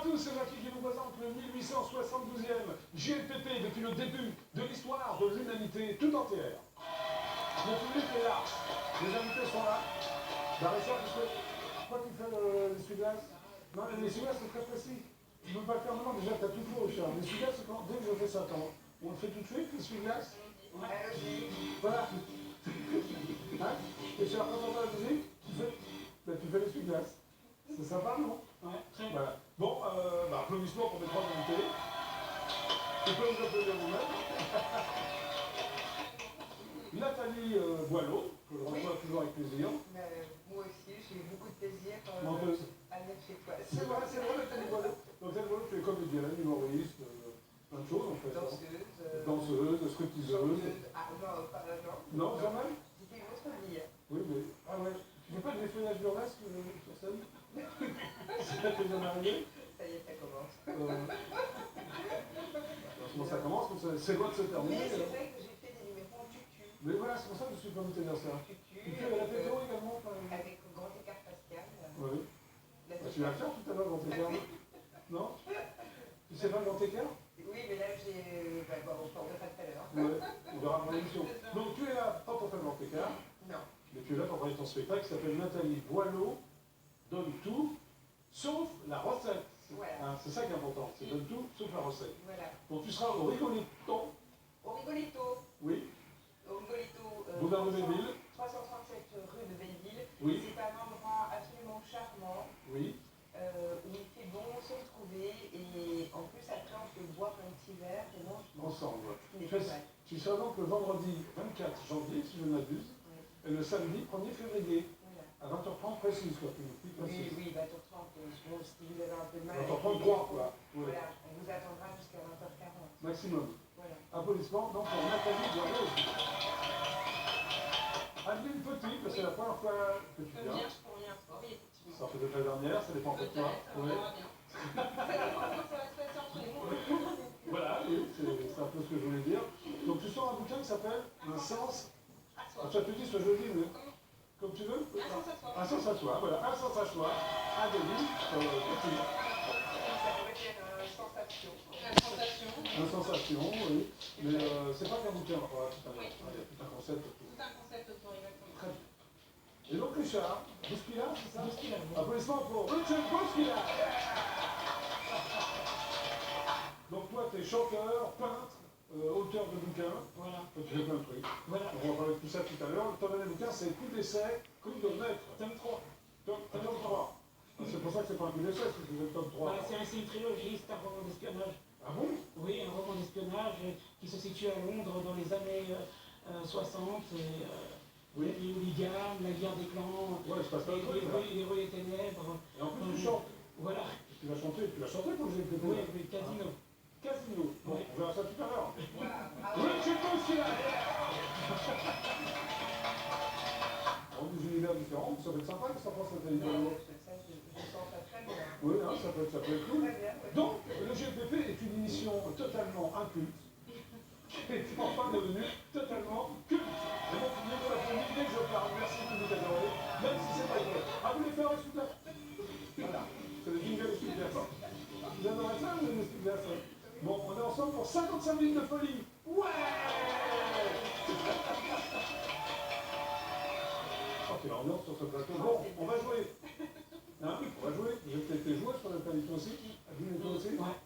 tous, c'est Jacques qui vous présente le 1872e JLPP depuis le début de l'histoire de l'humanité tout entière. Le public est là, les invités sont là. Bah Richard, pourquoi tu fais l'essuie-glace? Non, l'essuie-glace c'est très précis. Tu ne peux pas le faire maintenant, déjà t'as tout faux Richard. L'essuie-glace c'est quand, dès que je fais ça, quand on le fait tout de suite, l'essuie-glace. Voilà. Hein? Et Richard, quand on entend la musique, tu fais l'essuie-glace. C'est sympa, non? Ouais, très voilà. Bon, applaudissements pour mes trois invités. Je peux vous applaudir vous-même. Nathalie Boileau, que je reçois toujours avec plaisir. Moi aussi, j'ai eu beaucoup de plaisir à venir chez toi. C'est vrai, Nathalie Boileau. Donc, Nathalie Boileau, tu es comédienne, humoriste, plein de choses en fait. Danseuse, stripteaseuse. Ah non, pas non. Non, jamais? C'était une autre vie. Oui, mais. Ah ouais. Tu fais pas de l'effeuillage burlesque sur scène? C'est là que tu viens d'arriver? Ça y est, ça commence. Comment ça commence? C'est loin de se terminer. Mais c'est vrai que j'ai fait des numéros en tutu. Mais voilà, c'est pour ça que je suis pas invité vers ça. Tutu. Tu fais la péto également? Avec Grand Écart Pascal. Oui. Tu vas le faire tout à l'heure, Grand Écart? Non? Tu sais pas le Grand Écart? Oui, mais là j'ai. On verra tout à l'heure. Ouais, on verra pour l'émission. Donc tu es là, pas pour faire le Grand Écart. Non. Mais tu es là pour parler de ton spectacle qui s'appelle Nathalie Boileau donne tout, sauf la recette. Voilà. Hein, c'est ça qui est important, c'est donne tout, sauf la recette. Voilà. Donc tu seras au Rigoletto. Au Rigoletto. Oui. Au Rigoletto. Boulevard de Belleville. 337 rue de Belleville. Oui. C'est un endroit absolument charmant. Oui. Où il fait bon se retrouver et en plus après on peut boire un petit verre et manger ensemble. Ouais. Tu seras donc le vendredi 24 janvier, si je ne m'abuse, et le samedi 1er février. À 20h30 précise, quoi. Oui, 20h30, bon, si vous avez un peu de mal. 20h33, quoi. Voilà, on vous attendra jusqu'à 20h40. Maximum. Voilà. Applaudissements donc pour Nathalie Boileau. Adeline Petit, parce que c'est la première fois que tu viens. Ça fait depuis la dernière, ça dépend de toi. Oui. Voilà, oui, c'est un peu ce que je voulais dire. Donc tu sors un bouquin qui s'appelle Un sens. Ah, tu dis ce jeudi, mais comme tu veux. Un sens à soi, voilà, un sens à soi. Adeline Petit. Ça pourrait dire sensation. Une sensation, oui. Mais c'est pas qu'un bouquin, voilà, tout à l'heure. Il y a tout un concept autour. Tout un concept autour, exactement. Très bien. Et donc Richard, Bouskila, c'est ça? Bouskila. Applaudissements pour Richard Bouskila. Donc toi, tu es chanteur, peintre, auteur de bouquins. Voilà. Tu fais plein de trucs. Voilà. On va parler de tout ça tout à l'heure. Le dernier bouquin, c'est Coup d'essai, coup de maître. Tome 3. Tome 3. C'est pour ça que c'est pas un coup d'essai, c'est que c'est le tome 3. Voilà, c'est une trilogie, c'est un roman d'espionnage. Ah bon? Oui, un roman d'espionnage qui se situe à Londres dans les années 60. Oui. Les hooligans, la guerre des clans, Ouais, je passe pas le truc, les rues des ténèbres. Et en plus, tu chantes. Voilà. Tu vas chanter pour le GPP. Oui, Casino. Casino. Bon, on verra ça tout à l'heure. Richard Bouskila. Dans des univers différents, ça peut être sympa que ça passe à la télévision. Je sens ça très bien. Oui, hein, ça peut être cool. Très bien. Donc, le GPP est une émission totalement inculte, qui est enfin devenue totalement culte. Et donc, il est la famille dès que je parle. Merci de nous adoré, même si c'est pas vrai. Ah, vous voulez faire un super? Voilà, c'est le jingle du super. Vous adorez ça, le super? Bon, on est ensemble pour 55 minutes de folie. Ouais. Oh, quelle ambiance sur ce plateau. Bon, on va jouer. Hein, on va jouer. Vous avez été joué sur le plateau aussi? Adeline et toi aussi? Ouais.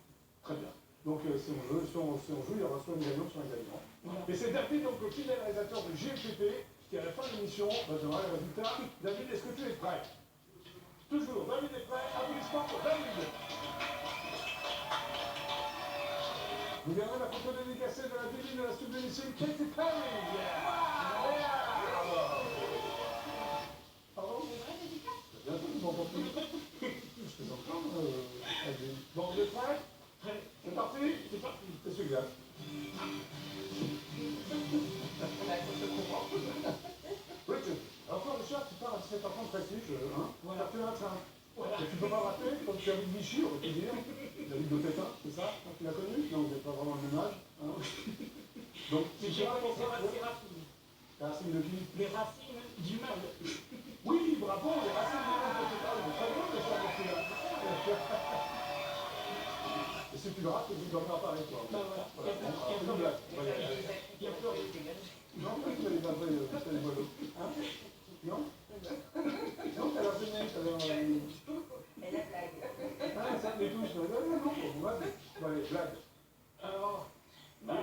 Très bien. Donc si on joue, il y aura soit une gagnante, soit un gagnant. Voilà. Et c'est David, donc le fidèle réalisateur du JLPP, qui à la fin de l'émission va donner le résultat. David, est-ce que tu es prêt? Toujours, David est prêt. Applaudissements pour David. Vous verrez la photo dédicacée de la divine de la sublimissime Katy Perry. Pardon? Bientôt, vous m'entendez plus. Je te entends, Adeline. Bon, vous êtes prêts? C'est parti? C'est parti. C'est celui-là. Richard, alors toi, Richard, tu pars à 17h30 précis, hein? Voilà. Tu as un train. Voilà. Et tu peux pas rater, comme tu as vu Vichy, on va te dire. David de Pétain, c'est ça? Tu l'as connu? Non, vous n'êtes pas vraiment le même âge. Hein? Donc, tu J'ai seras connu pour ces ça. racines. Les racines de qui? Les racines du mal. Oui, bravo, les racines du mal, c'est pas très bien, Richard, celui-là. tu verras que tu ne dormiras pas avec toi. Ben voilà, il y a Voilà, plus- il y a c'est plus- une blague. Mais Voilà. ça, je les applique Il y a avec plus- les vegan. Non, pas que les après, c'est les boileaux. Hein? Non? Non, t'as l'air gênée, t'as l'air... Et la blague. Ah, ça me touche. Non, non, non, pour moi, c'est... Ouais, blague. Alors, ben,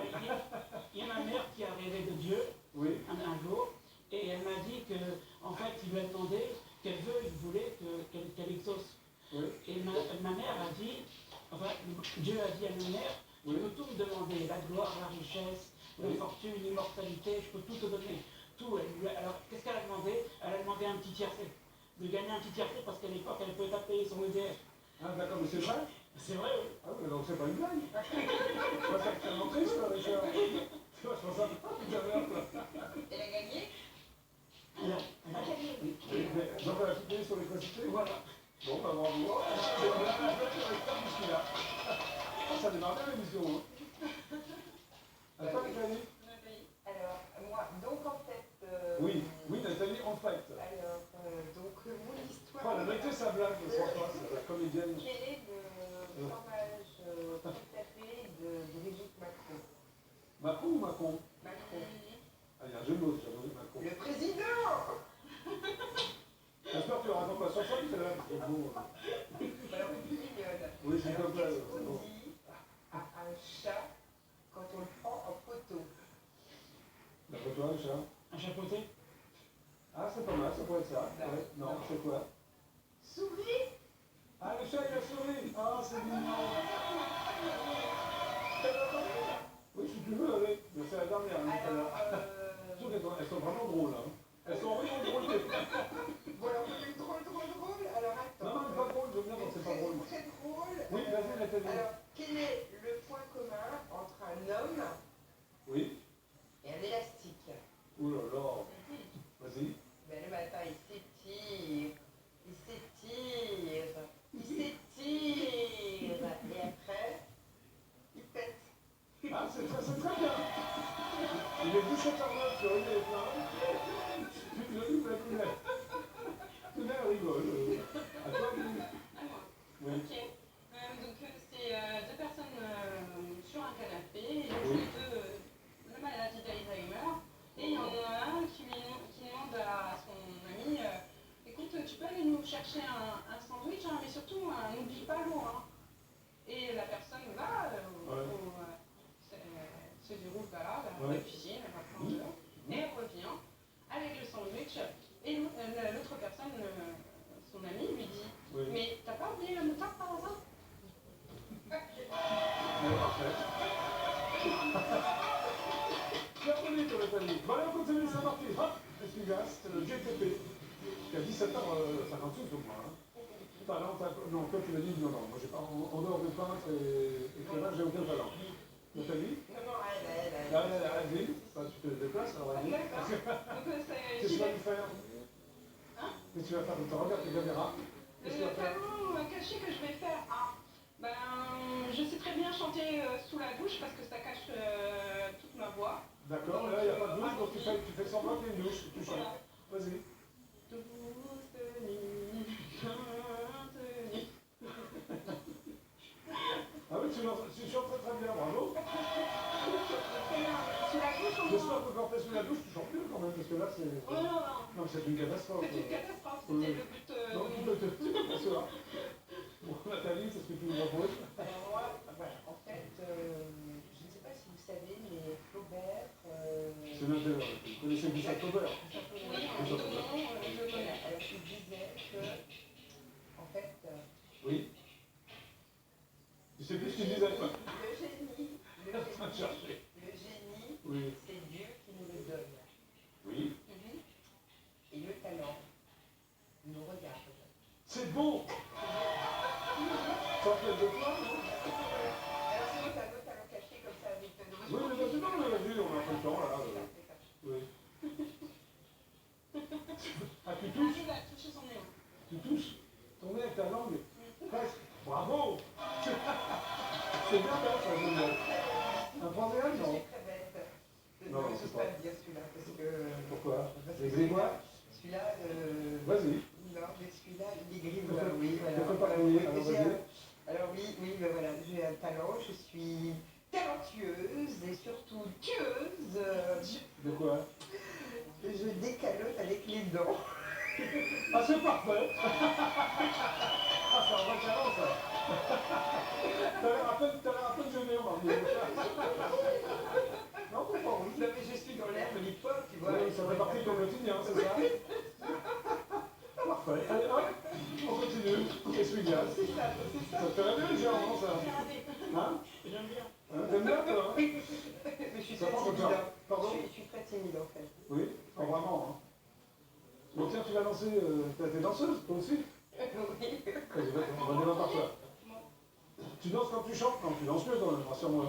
il y a ma mère qui a rêvé de Dieu Oui. un jour, et elle m'a dit que, en fait, il lui a demandé quel vœu il voulait qu'elle exauce. Oui. Et ma mère a dit, enfin, Dieu a dit à ma mère, tu peux tout me demander, la gloire, la richesse, la fortune, l'immortalité, je peux tout te donner. Tout. Alors, qu'est-ce qu'elle a demandé? Elle a demandé un petit tiercé. De gagner un petit tiercé parce qu'à l'époque, elle ne pouvait pas payer son EDF. Ah, d'accord, mais c'est vrai? C'est vrai, oui. Ah oui, donc c'est pas une blague. Moi, c'est extrêmement triste, là, Richard. Tu vois, je pense à toi, tout à l'heure, quoi. Elle a gagné? Alors, elle a gagné, oui. Donc, elle a tout payé sur l'électricité? Voilà. Bon, bah bravo. C'est une blague avec ça, celui-là. Ça démarre bien l'émission, hein. À toi, Nathalie? Alors, moi, donc en fait... Oui, oui, Nathalie, en fait. Alors, donc, mon histoire... Oh, elle a noté sa blague, François, c'est la comédienne. Quel est le fromage préféré de Brigitte Macron? Macron ou Macron? Macron. Ah, il y a un jeu de mots, déjà, oui, Macron. Le président! J'espère que tu racontes pas sur ça, c'est là, c'est beau. Alors, une mignonne. Oui, c'est Alors, comme ça. qu'est-ce qu'on dit à un chat quand on le prend en photo? La photo, le chat. Un chapeauté? Ah, c'est pas mal, ça pourrait être ça. Ouais. Non, c'est quoi? Souris? Ah, le chat, il a souri. Ah, c'est mignon. Oui, si tu veux, allez. Mais c'est la dernière, hein, tout à l'heure. Surtout qu'elles sont vraiment drôles, hein. Elles sont vraiment drôles. Bon, alors, une drôle. Alors, attends. Non, non, pas drôle, je veux bien quand c'est pas drôle. Très drôle. Oui, vas-y, Nathalie. Alors, quel est le point commun entre un homme Oui. et un élastique? Ouh là là. Vas-y. Ben, le matin, il s'étire. Et après, il pète. Ah, c'est très bien. Il est 17h09 sur une des plans. Je rigole. Tout le monde rigole. À toi, oui. Oui. Ok. Donc c'est deux personnes sur un canapé, et donc les deux la maladie d'Alzheimer, et il y en a un qui demande à son ami, écoute, tu peux aller nous chercher un sandwich, hein, mais surtout n'oublie pas l'eau. Hein. Et la personne va, se déroule là, vers la cuisine, elle va prendre l'eau, et elle revient avec le sandwich, et l'autre personne, son ami, lui dit, mais t'as pas oublié la moutarde par hasard? Parfait. Bien connu pour Nathalie. Bon, allez, on continue, c'est parti. Hop, essuie-glace, c'est le GTP. Qui a 17h56 au moins. Hein. Enfin, non, toi tu l'as dit, non, moi j'ai pas. En dehors de peintre et éclairage, j'ai aucun talent. Nathalie? Non, elle. Vas-y, tu te déplaces, alors vas-y. Qu'est-ce que tu vas lui faire? Qu'est-ce que tu vas faire? Tu regardes tes caméras. Qu'est-ce que tu vas faire? Le caché que je vais faire, je sais très bien chanter sous la douche parce que ça cache toute ma voix. D'accord, là il n'y a pas de douche, donc tu fais semblant qu'il y a une douche, tu chantes. Vas-y. Douce nuit, chante nuit. Ah oui, tu chantes très bien, bravo. Sous la douche, on J'espère que quand tu es sous la douche, tu chantes mieux quand même, parce que là c'est... Oh non. Non, c'est une catastrophe. C'est une catastrophe, c'était le but Non, tu peux t'asseoir. Bon, Nathalie, c'est ce que tu nous proposes? Alors moi, voilà, en fait, je ne sais pas si vous savez, mais Flaubert... C'est l'intérieur. Vous connaissez Gustave Flaubert? Oui, je connais. Alors il disait que, en fait... Oui. Tu sais plus ce qu'il disait, quoi. Le génie, Oui. c'est Dieu qui nous le donne. Oui. Et le talent nous regarde. C'est bon. Ça fait de toi, non? Alors sinon, t'as d'autres talents cachés comme ça avec Oui, mais vas-y, non, mais vas-y, on a pas le temps, là. Oui. Ah, tu touches? Il a touché son nez. Tu touches ton nez avec ta langue? Presque. Bravo. C'est bien, ça, génial. Un troisième, non? C'est très bête. Non, Je ne c'est peux pas. pas le dire celui-là, parce que... Pourquoi? Parce Les que Grégoire? Celui-là, Vas-y. non, mais celui-là, il est grivois, oui, voilà. Je peux pas l'oublier, alors J'ai vas-y. Alors oui, mais voilà, j'ai un talent talent, je suis talentueuse et surtout tueuse. De quoi? Je décalote avec les dents. Ah, c'est parfait. Ah, c'est un vrai talent, ça. T'as l'air à peine jeune, on va dire. Non, t'es pas rouge. Non mais je suis dans l'herbe l'époque, tu vois. Oui, ça fait partie de ton quotidien, c'est ça? Parfait. Allez, hop, on continue. Essuie-glace. C'est ça, c'est ça. Ça te fait rêver, légèrement, ça. Hein? J'aime bien. Hein, t'aimes bien, toi? Mais je suis Ça très prend timide. comme ça. Hein. Pardon? Je suis très timide en fait. Oui, pas vraiment. Hein. Bon, tiens, tu vas danser. T'es danseuse, toi aussi? Oui. Vas-y, on va démarrer par toi. Tu danses quand tu chantes? Non, tu danses mieux quand même, rassure-moi.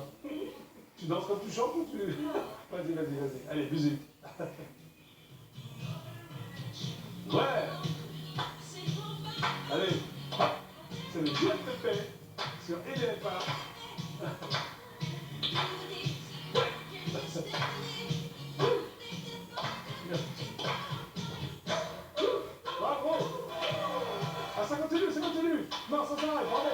Tu danses quand tu chantes ou tu... Vas-y, vas-y, vas-y. Allez, musique. Ouais. Allez, hop. C'est le JFP sur EDFA. Bravo. Ah, ça continue, ça continue. Non, ça s'arrête, bravo.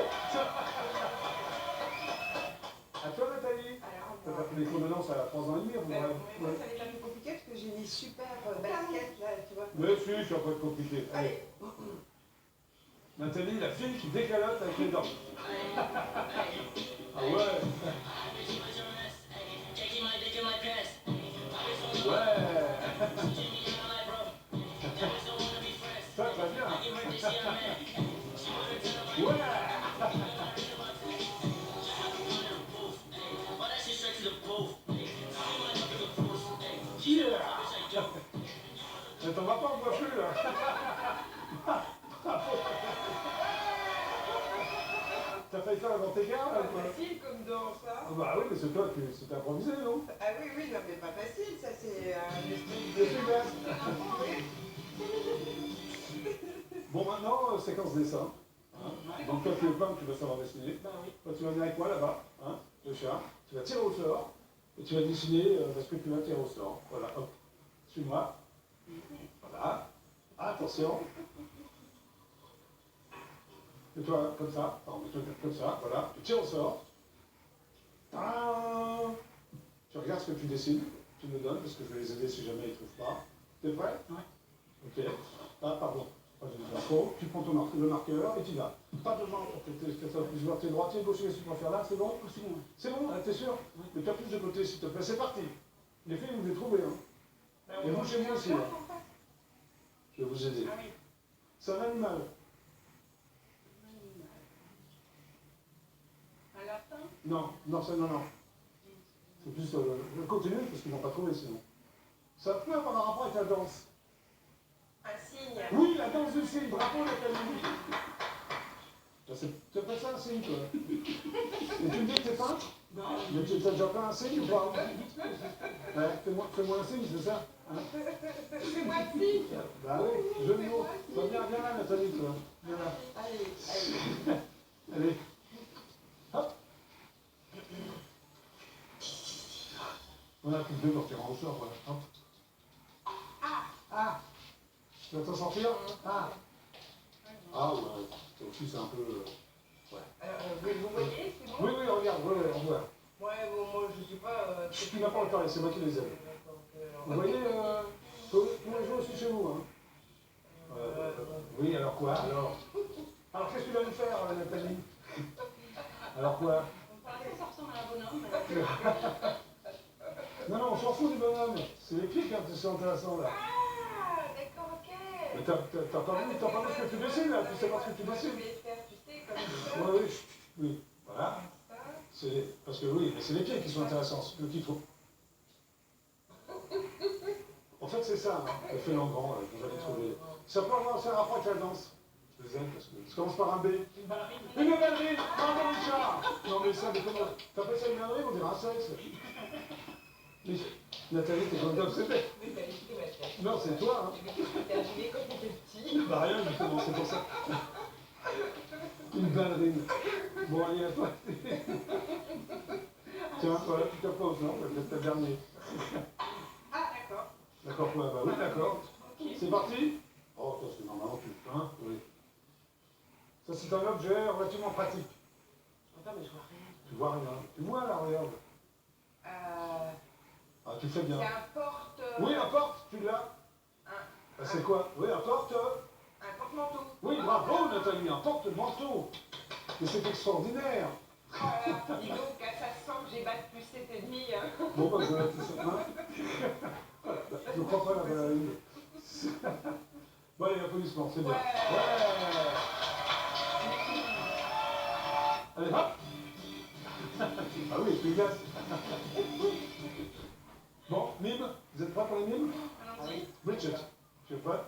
À toi, Nathalie. Alors, T'as pas fait les cours de danse à 3 ans et demi, mais ouais. moi, ça va être un peu compliqué parce que j'ai des super baskets là, tu vois. Mais si, ça va pas être compliqué. Allez. Nathalie, la fille qui décalote avec les dents. Ah ouais. Ouais. Ça va bien. Ouais. Yeah. Mais t'en vas pas en coiffure là. T'as failli faire avant tes gars là ou Pas quoi? facile comme danse, hein. Ah bah oui, mais c'est toi qui c'est improvisé, non? Ah oui, oui, non mais pas facile, ça c'est un esprit Je suis glace. Oui. Bon, maintenant, séquence dessin. Hein? Donc toi tu es peintre, tu vas savoir dessiner. Bah oui. Toi tu vas venir avec moi là-bas, hein, le chat. Tu vas tirer au sort et tu vas dessiner parce que tu vas tirer au sort. Voilà, hop. Suis-moi. Voilà. Attention. Et toi comme ça. Non, mais toi comme ça. Voilà. Tu tires au sort. Tadam. Tu regardes ce que tu dessines. Tu me donnes parce que je vais les aider si jamais ils ne trouvent pas. T'es prêt? Ouais. Ok. Ah, pardon. Tu prends le marqueur et tu vas. Pas devant pour que ça puisse voir tes droitiers, gauchers, si tu vas faire là, c'est bon? C'est bon. C'est bon, t'es sûr? Oui. Mais t'as plus de côté, s'il te plaît, c'est parti. Les filles, vous les trouvez, hein. Bah, Et vous chez moi aussi, hein. Je vais vous aider. Ah oui. C'est un animal. Un lapin? Non, non, c'est non, non. C'est plus continue parce qu'ils vont pas trouver sinon. Ça peut avoir un rapport avec la danse. Un signe. Oui, la danse du cygne, bravo Nathalie. C'est pas ça un signe, toi. Et tu me dis que t'es peintre? Non. Mais tu as déjà peint un signe ou pas? Ouais, fais-moi un signe, c'est ça? Hein? C'est moi le signe. Bah oui, jeu de mots. Bah, viens là, Nathalie, toi. Viens là. Allez, allez. Allez. Hop. On a plus de deux pour tirer au sort, voilà. Hop. Ah. Tu vas t'en sortir? Ah. Ah ouais. Ça aussi, c'est un peu... Vous voyez, c'est bon? Oui, oui, regarde, oui, oui, on voit. Ouais, bon, moi je suis pas... Tu n'as pas le parler, c'est moi qui les aime. Vous voyez, vous pouvez jouer aussi chez vous, hein? Oui, alors quoi? Alors qu'est-ce que tu vas nous faire, Nathalie? Alors quoi? Pour l'instant, ça ressemble à un bonhomme. Non, non, on s'en fout du bonhomme. C'est les pieds quand c'est intéressant, là. Ah, d'accord, ok. Mais t'as pas vu ce que tu dessines, là? Tu sais pas ce que tu Moi je dessines? vais faire, tu sais, comme ça. Oui, oui, oui. Voilà. Ça. Parce que oui, mais c'est les pieds qui sont intéressants, c'est le qu'il faut. En fait, c'est ça, hein, le fait en grand, vous allez trouver. Ça peut avoir un rapport avec la danse. Je les aime parce que ça commence par un B. Une ballerine. Une ballerine! Bravo, Richard! Non, mais ça, mais comment? T'appelles ça une ballerine? On dirait un sexe. Mais, Nathalie, t'es comme d'obsédée. Mais t'as écrit ma tête. Non, c'est toi, hein. Mais qu'est-ce que t'es arrivé quand t'étais petit? Bah rien, justement, c'est pour ça. Une ballerine. Bon, allez, à toi. Tiens, voilà, tu t'apposes, non? C'est peut-être le dernier. Ah, d'accord. D'accord, quoi? Bah oui, d'accord. C'est parti? Oh, ça c'est normalement tu hein? Oui. Ça c'est un objet relativement pratique. Attends, mais je vois rien. Tu vois rien. Tu vois là, regarde. Ah, tu fais bien. C'est un porte... Oui, un porte, tu l'as. Ah, c'est quoi? Oui, un porte. Un porte-manteau. Oui, bravo Nathalie, un porte-manteau. Mais c'est extraordinaire. Voilà. Dis donc, ça sent que j'ai bac plus 7,5. Hein. Bon, bah, je vais la toucher. Hein. Je ne crois pas la ballerine. Bon, allez, applaudissements, c'est bien. Ouais. Ouais. Allez, hop. Ah oui, tu glace. Bon, mime, vous êtes prêts pour les mimes? Allons-y. Richard, tu es prêt?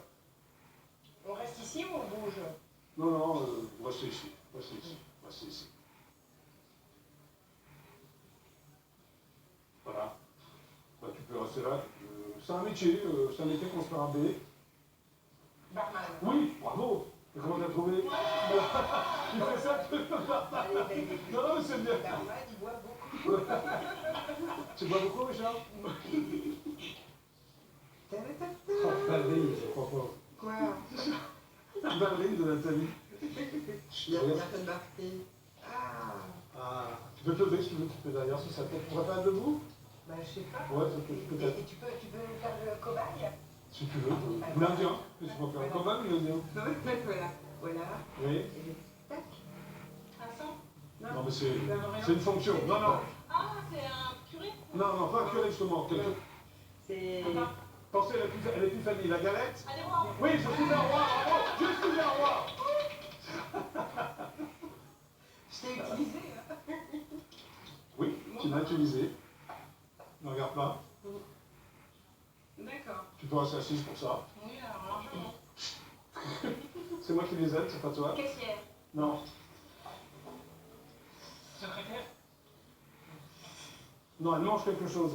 On reste ici ou on bouge? Non, non, restez ici. Restez ici. Restez ici. Voilà. Bah, tu peux rester là. C'est un métier qu'on se fait raber. Barman. Oui, bravo. Et comment t'as trouvé? Tu fais ça tu peux pas. Non, non, mais c'est bien. Barman, il boit beaucoup. Tu bois beaucoup, Richard? Oh, ballerine, je crois pas. Quoi? Ballerine de Nathalie. Il y a personne marqué. Ah, Ah, tu peux te lever si tu veux, tu peux derrière, si ça peut. Tu pourrais pas être debout? bah je sais pas. Ouais, ça peut, peut-être. Et tu peux faire le cobaye? Si tu veux. Ou l'Indien. Tu peux faire un commun ou l'Indien? Voilà. Voilà. Oui. Et tac. Un sang? Non, mais c'est une fonction. Non, non. Ah, c'est un curé? Non, non, pas un curé, justement. C'est... Pensez à l'épiphanie, la galette. Allez, voir. Oui, je suis un roi, bravo. Je suis un roi. Je t'ai utilisé, hein. Oui, tu l'as utilisé. Ne regarde pas. D'accord. Tu peux rester assise pour ça. Oui, alors largement. C'est moi qui les aide, c'est pas toi. Caissière. Non. Secrétaire? Non, elle mange quelque chose.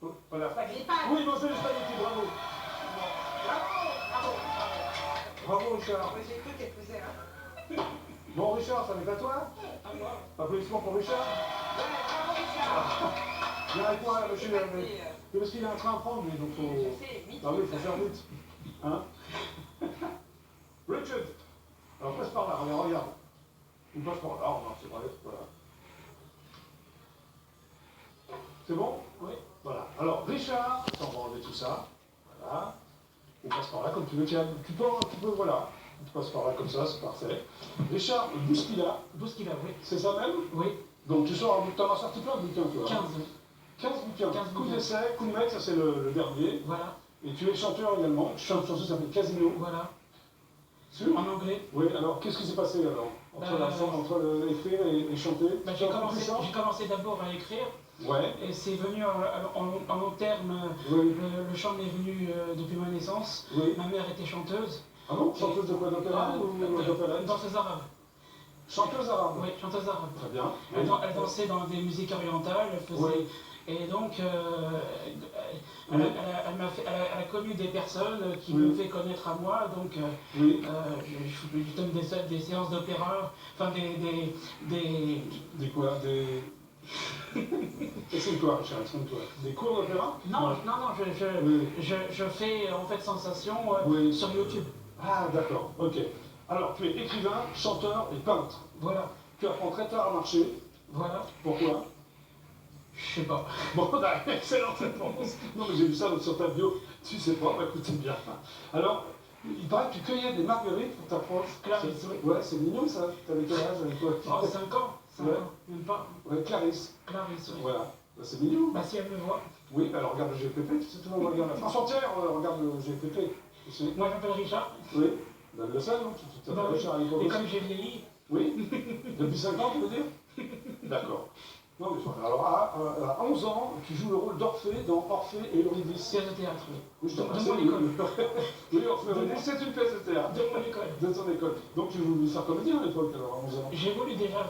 Oh, voilà. Des pâtes. Oui, manger les spaghettis, bravo. Bravo. Bravo, Richard. Moi j'ai cru qu'elle faisait un... Bon, Richard, ça n'est pas toi? Applaudissements pour Richard. Ouais, bravo Richard. Viens avec moi, monsieur. C'est passé, Parce qu'il a un train à prendre, lui, donc faut... je sais, vite. Ah oui, il faut faire vite. Hein? Richard. Alors passe par là, regarde. Il passe par là, non, c'est vrai, voilà. C'est bon? Oui. Voilà. Alors, Richard, on va enlever tout ça. Voilà. On passe par là comme tu veux. Tiens, tu peux, voilà. Tu passes par là comme ça, c'est parfait. Richard, Bouskila, 12 kilos, oui. c'est ça même? Oui, Donc tu sors, t'en as sorti plein de bouquins, toi. 15. 15 bouquins. 15 Coup bouquins. d'essai, coup de maître, ça c'est le dernier. Voilà, Et tu es chanteur également. Tu chantes une chanson qui s'appelle Casino. voilà. Sûr? En anglais. Oui, alors qu'est-ce qui s'est passé alors? Entre écrire et chanter? Bah, Tu j'ai chantes plus ça? commencé d'abord à écrire Ouais, et c'est venu en long terme. oui, Le chant m'est venu depuis ma naissance. oui. Ma mère était chanteuse. Ah bon? Chanteuse de quoi? D'opéra ou d'opérette? Danseuse arabe. Chanteuse arabe? Oui, chanteuse arabe. Très bien. Elle dansait dans des musiques orientales, elle faisait... Oui. Et donc, Oui. elle a connu des personnes qui Oui. m'ont fait connaître à moi, donc Oui. je donne des séances d'opéra, enfin Des quoi? Des... Explique-toi, Richard, explique-toi. Des cours d'opéra? Non, Oui. je fais en fait sensation Oui. sur YouTube. Ah, d'accord, ok. Alors, tu es écrivain, chanteur et peintre. Voilà, Tu apprends très tard à marcher. voilà, Pourquoi? je sais pas. Bon, excellente réponse. Non, mais j'ai vu ça sur ta bio. Tu sais pas, bah écoute, c'est bien. Alors, il paraît que tu cueillais des marguerites pour ta proche. Clarisse, oui. Ouais, c'est mignon ça. T'avais quel âge avec toi? Oh, 5 ans, 5 Ouais. ans, même pas. Ouais, Clarisse. Clarisse, oui. Voilà. Bah, c'est mignon. Bah si elle me voit. Oui, bah alors regarde le GPP, tu sais, tout le monde regarde la France entière, regarde le GPP. Tu sais. Moi j'appelle Richard. Oui. Bah, le sais, non? Tu t'appelles Bah oui. Richard Hippolyte. Et comme j'ai vieilli, Oui. Depuis 5 ans, tu veux dire? D'accord. Non, mais voilà. Alors, à 11 ans, tu joues le rôle d'Orphée dans Orphée et Eurydice. pièce de théâtre, oui. Oui, je te De remercie. mon école. Oui, Orphée et Eurydice, c'est une pièce de théâtre. De mon école. De ton école. Donc, tu voulais faire comédien à l'époque, alors, à 11 ans. J'ai voulu déjà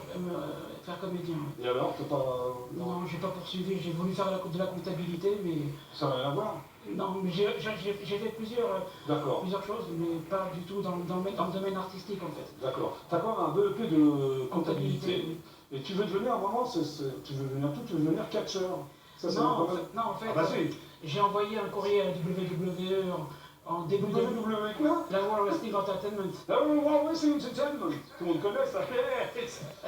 faire comédien. Oui. Et alors, t'as pas... Non, j'ai pas poursuivi. J'ai voulu faire de la comptabilité, mais Ça n'a rien à voir. non, mais j'ai fait D'accord, plusieurs choses, mais pas du tout dans le domaine artistique en fait. d'accord. T'as quand même un BEP de comptabilité. oui. Et tu veux devenir, à un moment, tu veux devenir tout, tu veux devenir catcheur. Ça, c'est Non, pas en mal. fait, Ah bah si. j'ai envoyé un courrier à la WWE en début de WWE quoi? la World Wrestling Entertainment. Ah oui, World Wrestling Entertainment. Tout le monde connaît ça.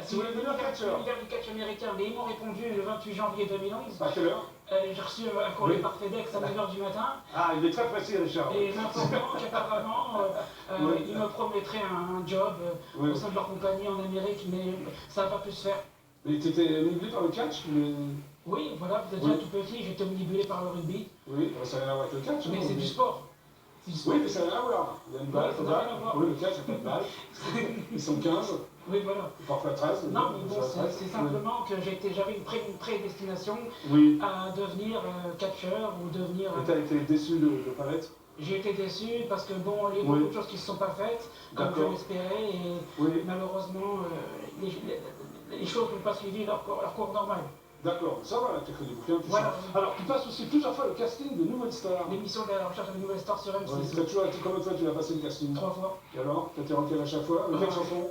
Si vous voulez devenir catcheur. l'univers du catch américain, mais ils m'ont répondu le 28 janvier 2011. À quelle heure? J'ai reçu un courrier Oui. par FedEx à 9h du matin Ah, il est très précis, Richard. et m'informant qu'apparemment Oui. ils me promettraient un job Oui. au sein de leur compagnie en Amérique, mais ça n'a pas pu se faire. Et tu étais omnibulé par le catch mais... Oui, voilà, vous êtes déjà Oui. tout petit, j'étais omnibulé par le rugby, Oui, ça n'a rien à voir avec le catch. mais hein, c'est du sport. C'est du sport. Oui, mais ça n'a rien à voir. Il y a une balle, Oui, une ça n'a balle. rien à voir. Oui, le catch, il n'y a pas de balle. Ils sont 15, Oui, voilà. parfois 13. Non, mais bon, ça, c'est simplement que j'avais une prédestination Oui. à devenir catcheur ou devenir... Et tu as été déçu de ne pas l'être? J'ai été déçu parce que bon, il y a Oui. beaucoup de choses qui ne se sont pas faites comme je D'accord. l'espérais et Oui. malheureusement les choses n'ont pas suivi leur cours normal. D'accord, ça va, tu as fait des bouquins, tout Voilà. ça. Alors, tu passes aussi plusieurs fois le casting de Nouvelle Star. L'émission de la recherche de nouvelles stars sur Ouais, M6, tu as toujours été, combien de fois tu as passé le casting? 3 fois. Et alors, tu as été requis à chaque fois? Avec quelle Ouais. chanson?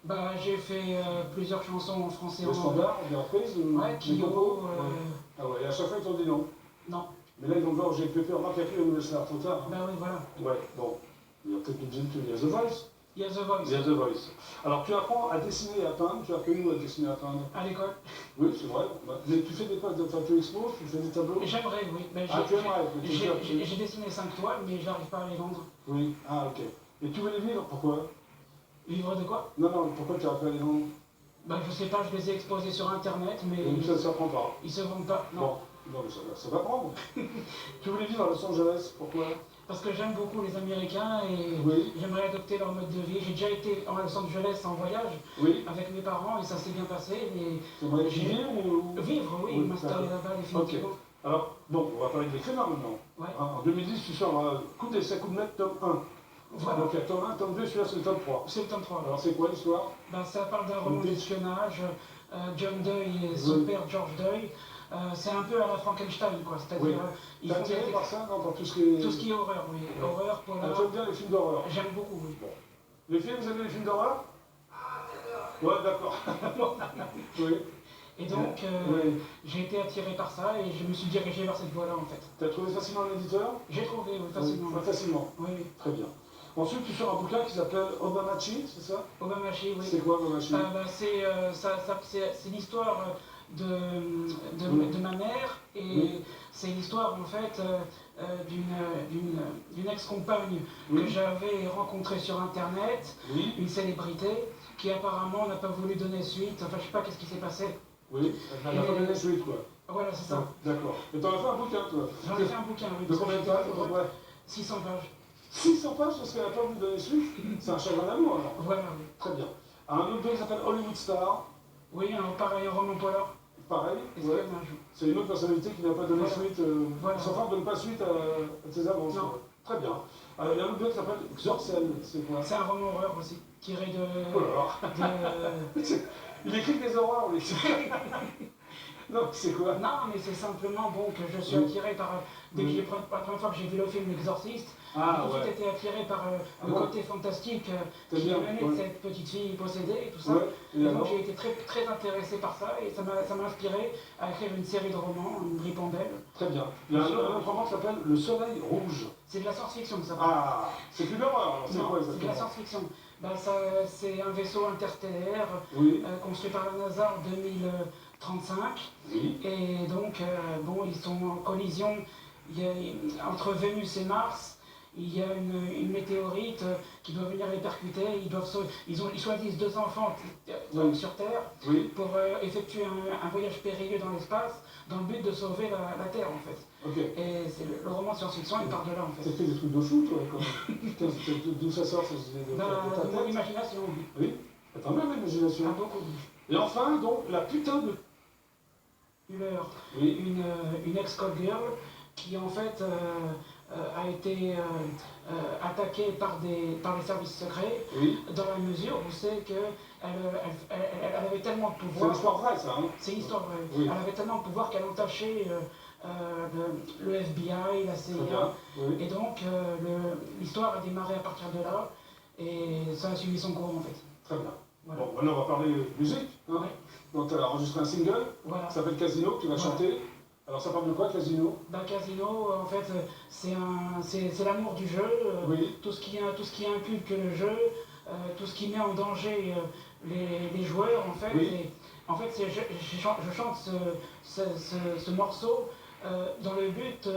Bah, j'ai fait plusieurs chansons en français et Le en anglais. standard, des reprises? Ouais, des Kyo, compos? Ouais. Ah ouais, et à chaque fois ils t'ont dit non. non. Mais là ils vont voir GPP, remarque qu'il n'y a plus la Nouvelle Star, trop tard. Bah oui, voilà. Ouais, bon. Il y a peut-être une jeune fille, il y a The Voice. Il y a The Voice. Il y a The Voice. Alors tu apprends à dessiner et à peindre, tu as appris où à dessiner et à peindre? À l'école. Oui, c'est vrai. Mais tu fais des pâtes, enfin, tu exposes, tu fais des tableaux? J'aimerais, oui. Mais Ah, tu aimerais, mais tu fais j'ai dessiné 5 toiles, mais je n'arrive pas à les vendre. Oui, ah ok. Et tu veux les vivre, pourquoi? Vivre de quoi? Non, non, pourquoi tu n'arrives pas à les vendre? Bah, je sais pas, je les ai exposés sur internet, mais Donc ça ne s'apprend pas. ils se vendent pas. Non. Bon, non, mais ça va prendre. Tu voulais vivre à Los Angeles, pourquoi? Parce que j'aime beaucoup les Américains et Oui, j'aimerais adopter leur mode de vie. J'ai déjà été en Los Angeles en voyage oui. avec mes parents et ça s'est bien passé. Mais Tu aimerais y vivre ou... vivre, oui, Oui, m'installer d'accord. là-bas définitivement. Alors, bon, on va parler de l'écrivain maintenant. Ouais. En 2010, tu sors Coup d'essai, coup de maître, tome 1. Voilà. Donc il y a tome 1, tome 2, celui-là c'est le tome 3. C'est le tome 3. Alors c'est quoi l'histoire? Ben, ça parle d'un roman d'espionnage. John Doe et son Oui. père George Doe. C'est un peu à la Frankenstein, quoi. C'est-à-dire, Oui. ils T'es font attiré des... par ça, non? Par tout ce qui est... tout ce qui est horreur, oui. Ouais. Horreur, Ah, polar. tu aimes bien les films d'horreur? J'aime beaucoup, oui. Les films, vous aimez les films d'horreur? Ouais, d'accord. Oui. Et donc, Oui. j'ai été attiré par ça et je me suis dirigé vers cette voie-là, en fait. T'as trouvé facilement l'éditeur? J'ai trouvé, oui, facilement. Oui, facilement. Oui, oui. Très bien. Ensuite, tu sors un bouquin qui s'appelle Obamachi, c'est ça? Obamachi, oui. C'est quoi Obamachi? Ben, c'est l'histoire de ma mère et Oui. c'est l'histoire en fait d'une ex-compagne que Oui. j'avais rencontrée sur internet, Oui. une célébrité qui apparemment n'a pas voulu donner suite, enfin je sais pas qu'est-ce qui s'est passé. Oui. Elle n'a pas donné suite, quoi. Voilà, c'est ça. D'accord. Et t'en as fait un bouquin, toi? J'en ai fait un bouquin, oui. De combien de pages, à peu près? 600 pages. 600 pages parce qu'elle n'a pas voulu donner suite? C'est un chagrin d'amour, alors. Voilà, oui. Très bien. Un autre qui s'appelle Hollywood Star. Oui, pareil, un roman polar. Pareil. Ouais. Espionnage. C'est une autre personnalité qui n'a pas donné Voilà. suite. Voilà. Son frère ne donne pas suite à ses avances. Non. Très bien. Il y a un autre qui s'appelle Xorcel. C'est quoi? C'est un roman horreur aussi, tiré Oh là là. de... Il écrit des horreurs, lui. Non, c'est quoi? Non, mais c'est simplement bon que je suis Oui. attiré par. Dès que Oui. la première fois que j'ai vu le film L'Exorciste, Ah, j'ai tout de ouais. suite été attiré par le bon côté fantastique T'aimes qui bien, émanait de ouais. cette petite fille possédée et tout ça. Ouais. Et Et donc alors? j'ai été très, très intéressé par ça et ça m'a inspiré à écrire une série de romans, une ribambelle. Très bien. Il y a un autre roman qui s'appelle Le Soleil Rouge. C'est de la science-fiction ça. Ah, c'est plus d'horreur, alors c'est Non, quoi c'est de la exactement? science-fiction. Ben, c'est un vaisseau interstellaire Oui, construit par la NASA en 2035. oui, Et donc, bon, ils sont en collision entre Vénus et Mars. Il y a une météorite qui doit venir les percuter. Ils choisissent 2 enfants Oui. sur Terre oui, pour effectuer un voyage périlleux dans l'espace dans le but de sauver la Terre, en fait. ok. Et c'est le roman science-fiction, il part de là, en T'as fait. fait des trucs de fou, toi, quand même. Putain, d'où ça sort, ces idées de ta De mon tête? imagination, oui. Oui, t'as pas mal l'imagination. Ah, beaucoup. Et enfin, donc, la putain de... Muller, Oui, une ex-call girl qui, en fait, a été attaquée par les services secrets oui. dans la mesure où c'est qu'elle avait tellement de C'est pouvoir. une histoire vraie, ça, hein? C'est une histoire vraie. Oui. Elle avait tellement de pouvoir qu'elle entachait le FBI, la Très CIA. bien, oui. Et donc l'histoire a démarré à partir de là et ça a suivi son cours en fait. Très bien. Voilà. Bon, maintenant, on va parler musique, hein? Ouais. Donc, tu as enregistré un single, Voilà. qui s'appelle Casino, que tu vas Voilà. chanter. Alors ça parle de quoi, Casino? D'un casino, en fait, c'est l'amour du jeu, Oui. tout ce qui inculque le jeu, tout ce qui met en danger les joueurs, en fait. Oui. Et, en fait, je chante ce morceau dans le but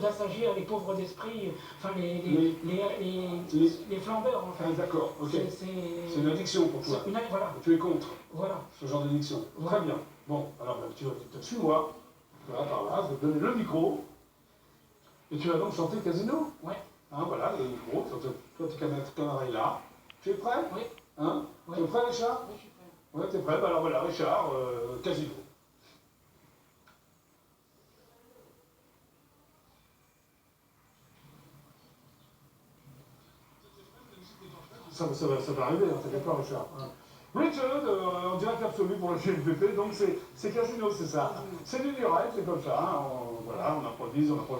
d'assagir les pauvres d'esprit, enfin les flambeurs, en Ah, fait. d'accord, ok. C'est une addiction pour toi. Voilà. Tu es contre Voilà. ce genre d'addiction. Voilà. Très bien. Bon, alors ben, tu suis-moi. Voilà, par là, je vais te donner le micro. Et tu vas donc chanter Casino. Ouais. Hein, voilà, le micro. Toi, tu camarades là. Tu es prêt? Oui. Hein? Oui. Tu es prêt, Richard? Oui, je suis prêt. Ouais, t'es prêt? Ben alors voilà, Richard, Casino. Ça va arriver, hein, t'inquiète pas, Richard. Hein. Richard, en direct absolu pour le GFPP, donc c'est Casino, c'est ça. C'est du direct, c'est comme ça. Hein, voilà, on improvise.